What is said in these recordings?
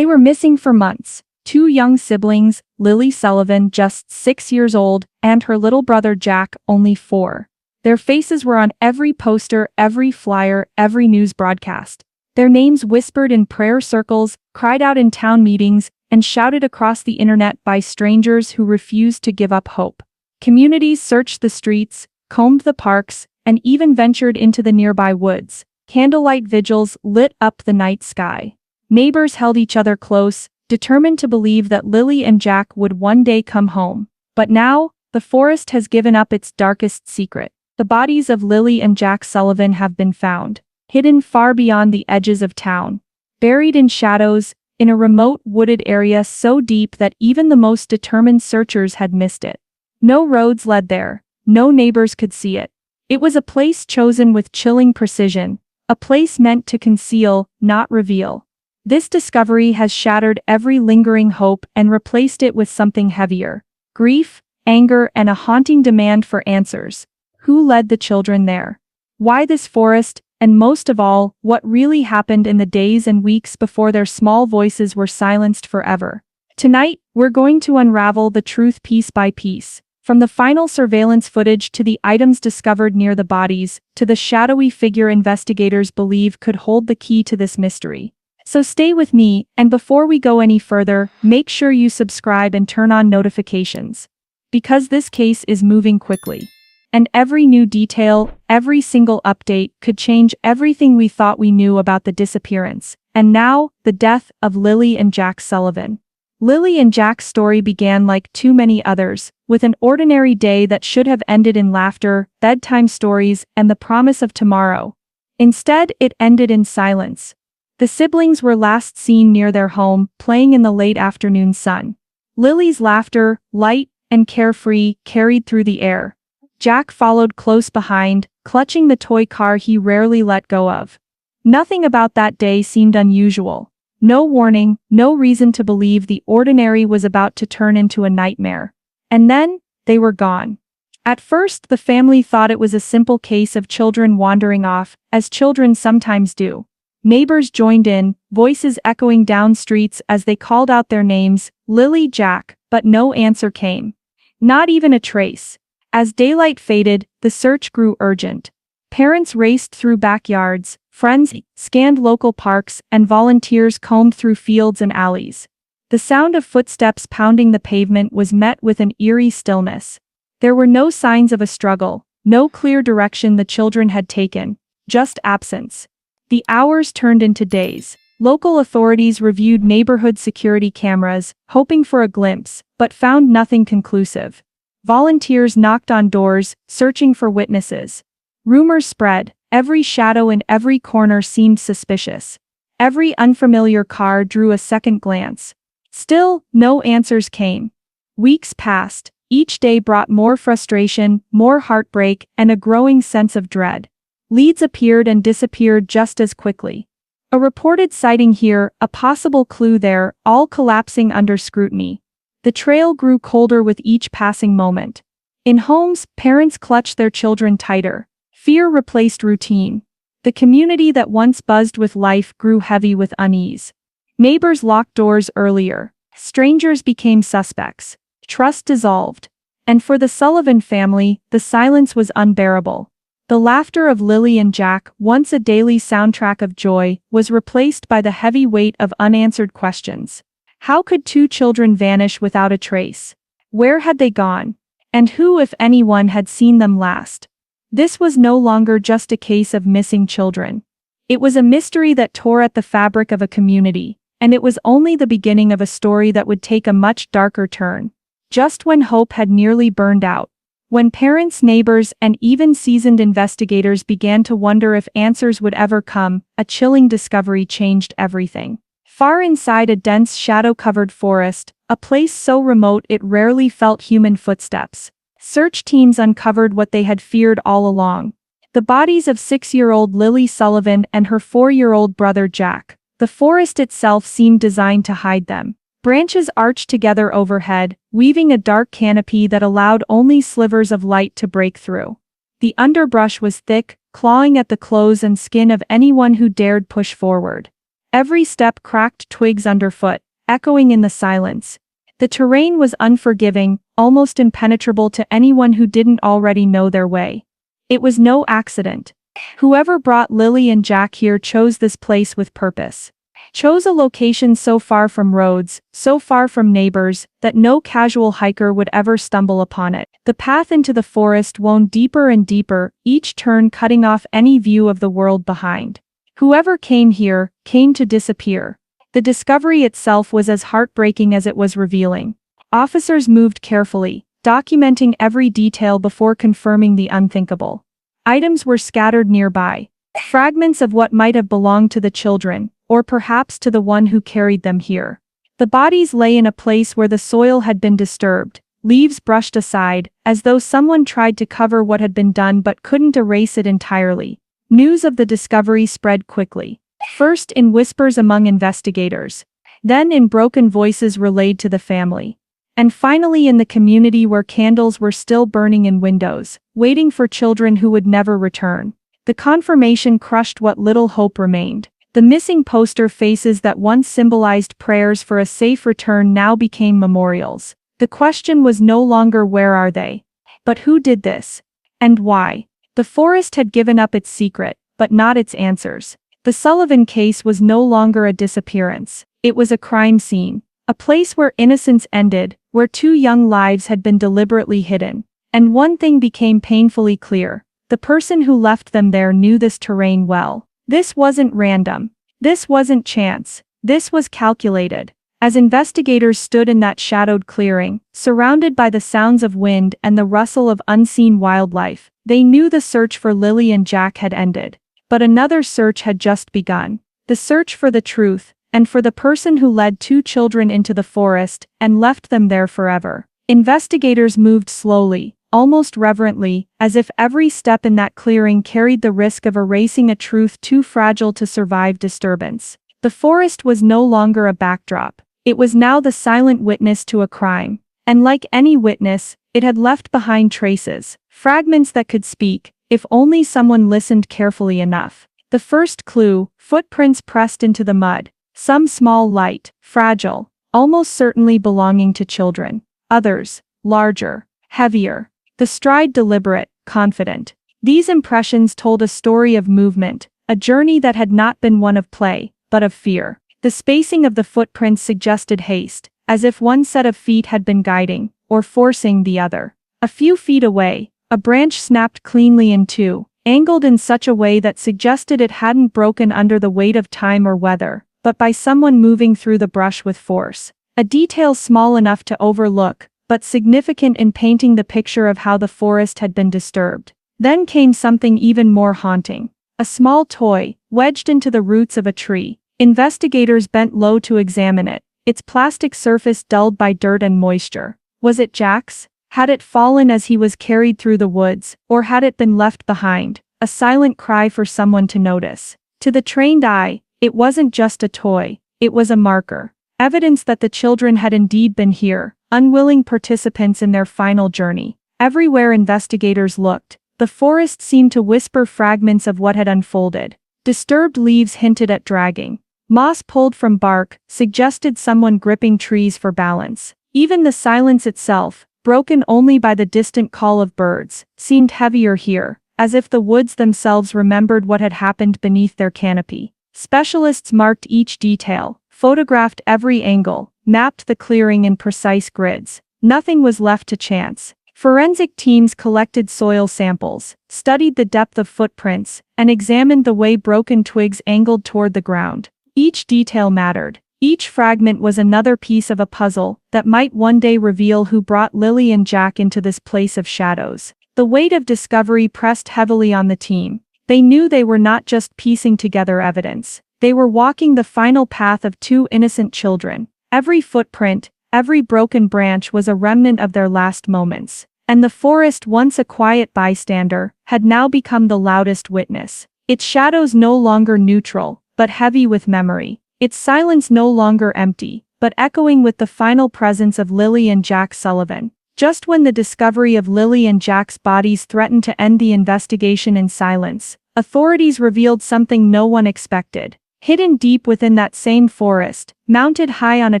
They were missing for months. Two young siblings, Lily Sullivan, just 6 years old, and her little brother Jack, only 4. Their faces were on every poster, every flyer, every news broadcast. Their names whispered in prayer circles, cried out in town meetings, and shouted across the internet by strangers who refused to give up hope. Communities searched the streets, combed the parks, and even ventured into the nearby woods. Candlelight vigils lit up the night sky. Neighbors held each other close, determined to believe that Lily and Jack would one day come home. But now, the forest has given up its darkest secret. The bodies of Lily and Jack Sullivan have been found, hidden far beyond the edges of town. Buried in shadows, in a remote wooded area so deep that even the most determined searchers had missed it. No roads led there, no neighbors could see it. It was a place chosen with chilling precision, a place meant to conceal, not reveal. This discovery has shattered every lingering hope and replaced it with something heavier: grief, anger, and a haunting demand for answers. Who led the children there? Why this forest? And most of all, what really happened in the days and weeks before their small voices were silenced forever? Tonight, we're going to unravel the truth piece by piece. From the final surveillance footage to the items discovered near the bodies, to the shadowy figure investigators believe could hold the key to this mystery. So stay with me, and before we go any further, make sure you subscribe and turn on notifications. Because this case is moving quickly. And every new detail, every single update could change everything we thought we knew about the disappearance. And now, the death of Lily and Jack Sullivan. Lily and Jack's story began like too many others, with an ordinary day that should have ended in laughter, bedtime stories, and the promise of tomorrow. Instead, it ended in silence. The siblings were last seen near their home, playing in the late afternoon sun. Lily's laughter, light and carefree, carried through the air. Jack followed close behind, clutching the toy car he rarely let go of. Nothing about that day seemed unusual. No warning, no reason to believe the ordinary was about to turn into a nightmare. And then, they were gone. At first, the family thought it was a simple case of children wandering off, as children sometimes do. Neighbors joined in, voices echoing down streets as they called out their names, Lily, Jack, but no answer came. Not even a trace. As daylight faded, the search grew urgent. Parents raced through backyards, friends scanned local parks, and volunteers combed through fields and alleys. The sound of footsteps pounding the pavement was met with an eerie stillness. There were no signs of a struggle, no clear direction the children had taken, just absence. The hours turned into days. Local authorities reviewed neighborhood security cameras, hoping for a glimpse, but found nothing conclusive. Volunteers knocked on doors, searching for witnesses. Rumors spread. Every shadow in every corner seemed suspicious. Every unfamiliar car drew a second glance. Still, no answers came. Weeks passed. Each day brought more frustration, more heartbreak, and a growing sense of dread. Leads appeared and disappeared just as quickly. A reported sighting here, a possible clue there, all collapsing under scrutiny. The trail grew colder with each passing moment. In homes, parents clutched their children tighter. Fear replaced routine. The community that once buzzed with life grew heavy with unease. Neighbors locked doors earlier. Strangers became suspects. Trust dissolved. And for the Sullivan family, the silence was unbearable. The laughter of Lily and Jack, once a daily soundtrack of joy, was replaced by the heavy weight of unanswered questions. How could two children vanish without a trace? Where had they gone? And who, if anyone, had seen them last? This was no longer just a case of missing children. It was a mystery that tore at the fabric of a community, and it was only the beginning of a story that would take a much darker turn. Just when hope had nearly burned out. When parents, neighbors, and even seasoned investigators began to wonder if answers would ever come, a chilling discovery changed everything. Far inside a dense shadow-covered forest, a place so remote it rarely felt human footsteps, search teams uncovered what they had feared all along. The bodies of 6-year-old Lily Sullivan and her 4-year-old brother Jack. The forest itself seemed designed to hide them. Branches arched together overhead, weaving a dark canopy that allowed only slivers of light to break through. The underbrush was thick, clawing at the clothes and skin of anyone who dared push forward. Every step cracked twigs underfoot, echoing in the silence. The terrain was unforgiving, almost impenetrable to anyone who didn't already know their way. It was no accident. Whoever brought Lily and Jack here chose this place with purpose. Chose a location so far from roads, so far from neighbors, that no casual hiker would ever stumble upon it. The path into the forest wound deeper and deeper, each turn cutting off any view of the world behind. Whoever came here, came to disappear. The discovery itself was as heartbreaking as it was revealing. Officers moved carefully, documenting every detail before confirming the unthinkable. Items were scattered nearby. Fragments of what might have belonged to the children, or perhaps to the one who carried them here. The bodies lay in a place where the soil had been disturbed, leaves brushed aside, as though someone tried to cover what had been done but couldn't erase it entirely. News of the discovery spread quickly. First in whispers among investigators, then in broken voices relayed to the family, and finally in the community where candles were still burning in windows, waiting for children who would never return. The confirmation crushed what little hope remained. The missing poster faces that once symbolized prayers for a safe return now became memorials. The question was no longer where are they, but who did this, and why. The forest had given up its secret, but not its answers. The Sullivan case was no longer a disappearance. It was a crime scene. A place where innocence ended, where two young lives had been deliberately hidden. And one thing became painfully clear. The person who left them there knew this terrain well. This wasn't random. This wasn't chance. This was calculated. As investigators stood in that shadowed clearing, surrounded by the sounds of wind and the rustle of unseen wildlife, they knew the search for Lily and Jack had ended. But another search had just begun. The search for the truth, and for the person who led two children into the forest and left them there forever. Investigators moved slowly, almost reverently, as if every step in that clearing carried the risk of erasing a truth too fragile to survive disturbance. The forest was no longer a backdrop. It was now the silent witness to a crime. And like any witness, it had left behind traces, fragments that could speak, if only someone listened carefully enough. The first clue, footprints pressed into the mud. Some small, light, fragile, almost certainly belonging to children. Others, larger, heavier. The stride deliberate, confident. These impressions told a story of movement, a journey that had not been one of play, but of fear. The spacing of the footprints suggested haste, as if one set of feet had been guiding, or forcing the other. A few feet away, a branch snapped cleanly in two, angled in such a way that suggested it hadn't broken under the weight of time or weather, but by someone moving through the brush with force. A detail small enough to overlook, but significant in painting the picture of how the forest had been disturbed. Then came something even more haunting. A small toy, wedged into the roots of a tree. Investigators bent low to examine it, its plastic surface dulled by dirt and moisture. Was it Jack's? Had it fallen as he was carried through the woods, or had it been left behind? A silent cry for someone to notice. To the trained eye, it wasn't just a toy, it was a marker. Evidence that the children had indeed been here, unwilling participants in their final journey. Everywhere investigators looked, the forest seemed to whisper fragments of what had unfolded. Disturbed leaves hinted at dragging. Moss pulled from bark suggested someone gripping trees for balance. Even the silence itself, broken only by the distant call of birds, seemed heavier here, as if the woods themselves remembered what had happened beneath their canopy. Specialists marked each detail, photographed every angle, mapped the clearing in precise grids. Nothing was left to chance. Forensic teams collected soil samples, studied the depth of footprints, and examined the way broken twigs angled toward the ground. Each detail mattered. Each fragment was another piece of a puzzle that might one day reveal who brought Lily and Jack into this place of shadows. The weight of discovery pressed heavily on the team. They knew they were not just piecing together evidence. They were walking the final path of two innocent children. Every footprint, every broken branch was a remnant of their last moments. And the forest, once a quiet bystander, had now become the loudest witness. Its shadows no longer neutral, but heavy with memory. Its silence no longer empty, but echoing with the final presence of Lily and Jack Sullivan. Just when the discovery of Lily and Jack's bodies threatened to end the investigation in silence, authorities revealed something no one expected. Hidden deep within that same forest, mounted high on a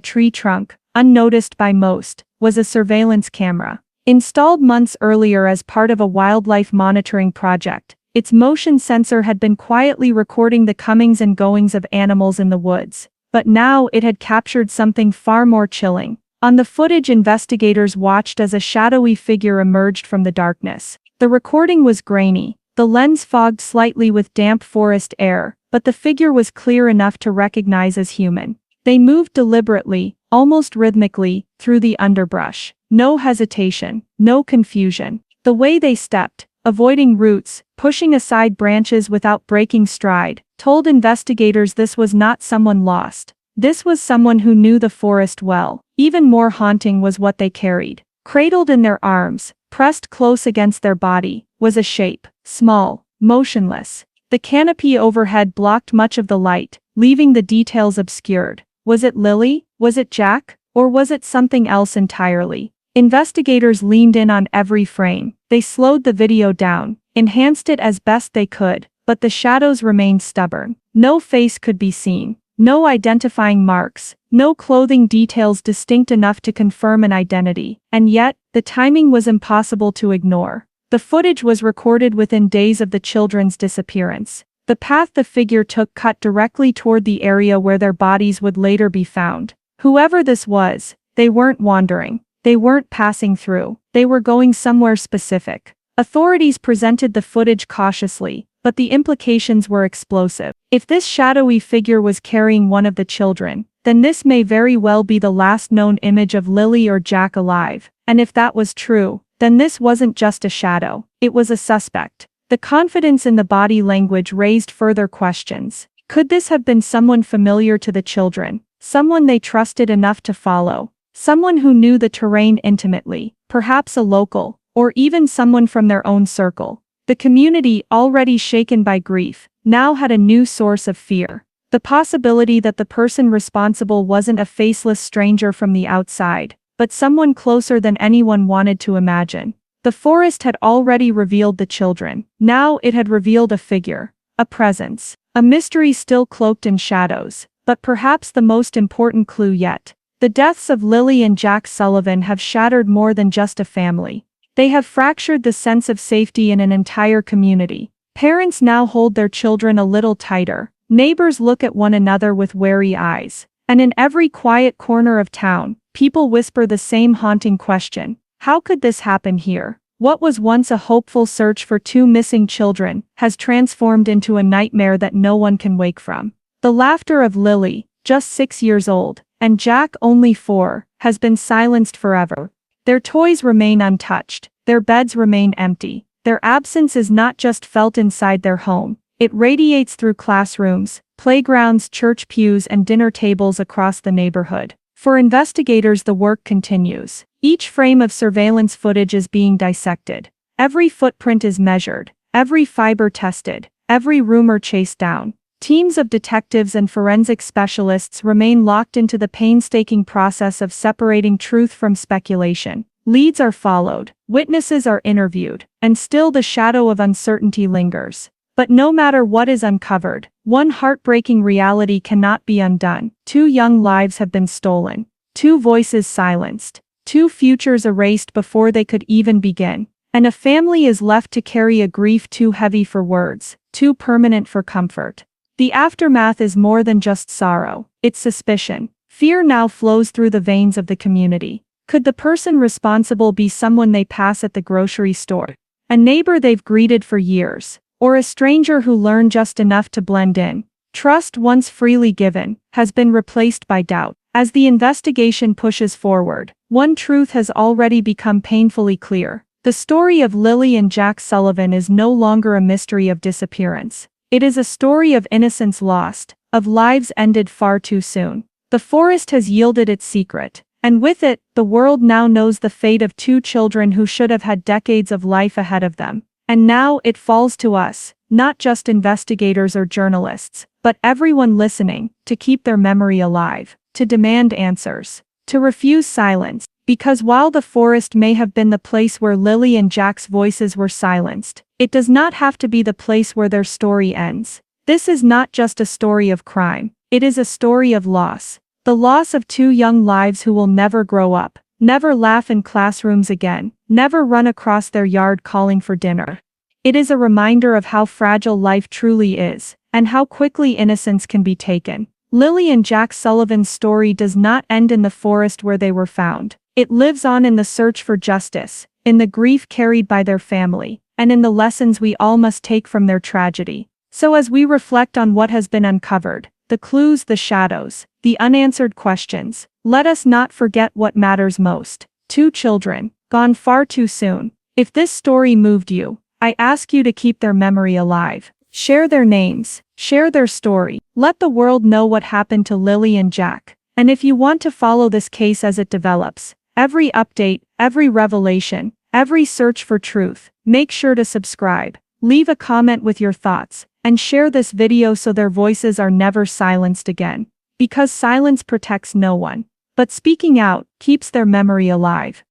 tree trunk, unnoticed by most, was a surveillance camera. Installed months earlier as part of a wildlife monitoring project, its motion sensor had been quietly recording the comings and goings of animals in the woods. But now it had captured something far more chilling. On the footage, investigators watched as a shadowy figure emerged from the darkness. The recording was grainy, the lens fogged slightly with damp forest air, but the figure was clear enough to recognize as human. They moved deliberately, almost rhythmically, through the underbrush. No hesitation, no confusion. The way they stepped, avoiding roots, pushing aside branches without breaking stride, told investigators this was not someone lost. This was someone who knew the forest well. Even more haunting was what they carried. Cradled in their arms, pressed close against their body, was a shape, small, motionless. The canopy overhead blocked much of the light, leaving the details obscured. Was it Lily? Was it Jack? Or was it something else entirely? Investigators leaned in on every frame. They slowed the video down, enhanced it as best they could, but the shadows remained stubborn. No face could be seen. No identifying marks, no clothing details distinct enough to confirm an identity, and yet, the timing was impossible to ignore. The footage was recorded within days of the children's disappearance. The path the figure took cut directly toward the area where their bodies would later be found. Whoever this was, they weren't wandering. They weren't passing through. They were going somewhere specific. Authorities presented the footage cautiously, but the implications were explosive. If this shadowy figure was carrying one of the children, then this may very well be the last known image of Lily or Jack alive. And if that was true, then this wasn't just a shadow, it was a suspect. The confidence in the body language raised further questions. Could this have been someone familiar to the children? Someone they trusted enough to follow? Someone who knew the terrain intimately, perhaps a local, or even someone from their own circle? The community, already shaken by grief, now had a new source of fear. The possibility that the person responsible wasn't a faceless stranger from the outside, but someone closer than anyone wanted to imagine. The forest had already revealed the children. Now it had revealed a figure, a presence, a mystery still cloaked in shadows. But perhaps the most important clue yet. The deaths of Lily and Jack Sullivan have shattered more than just a family. They have fractured the sense of safety in an entire community. Parents now hold their children a little tighter. Neighbors look at one another with wary eyes. And in every quiet corner of town, people whisper the same haunting question. How could this happen here? What was once a hopeful search for two missing children has transformed into a nightmare that no one can wake from. The laughter of Lily, just 6 years old, and Jack, only 4, has been silenced forever. Their toys remain untouched, their beds remain empty. Their absence is not just felt inside their home, it radiates through classrooms, playgrounds, church pews, and dinner tables across the neighborhood. For investigators, the work continues. Each frame of surveillance footage is being dissected. Every footprint is measured, every fiber tested, every rumor chased down. Teams of detectives and forensic specialists remain locked into the painstaking process of separating truth from speculation. Leads are followed, witnesses are interviewed, and still the shadow of uncertainty lingers. But no matter what is uncovered, one heartbreaking reality cannot be undone. 2 young lives have been stolen, 2 voices silenced, 2 futures erased before they could even begin. And a family is left to carry a grief too heavy for words, too permanent for comfort. The aftermath is more than just sorrow, it's suspicion. Fear now flows through the veins of the community. Could the person responsible be someone they pass at the grocery store? A neighbor they've greeted for years? Or a stranger who learned just enough to blend in? Trust, once freely given, has been replaced by doubt. As the investigation pushes forward, one truth has already become painfully clear. The story of Lily and Jack Sullivan is no longer a mystery of disappearance. It is a story of innocence lost, of lives ended far too soon. The forest has yielded its secret, and with it, the world now knows the fate of 2 children who should have had decades of life ahead of them. And now it falls to us, not just investigators or journalists, but everyone listening, to keep their memory alive, to demand answers, to refuse silence. Because while the forest may have been the place where Lily and Jack's voices were silenced, it does not have to be the place where their story ends. This is not just a story of crime, it is a story of loss. The loss of two young lives who will never grow up, never laugh in classrooms again, never run across their yard calling for dinner. It is a reminder of how fragile life truly is, and how quickly innocence can be taken. Lily and Jack Sullivan's story does not end in the forest where they were found. It lives on in the search for justice, in the grief carried by their family, and in the lessons we all must take from their tragedy. So as we reflect on what has been uncovered, the clues, the shadows, the unanswered questions, let us not forget what matters most. Two children, gone far too soon. If this story moved you, I ask you to keep their memory alive. Share their names, share their story. Let the world know what happened to Lily and Jack. And if you want to follow this case as it develops, every update, every revelation, every search for truth, make sure to subscribe, leave a comment with your thoughts, and share this video so their voices are never silenced again. Because silence protects no one, but speaking out keeps their memory alive.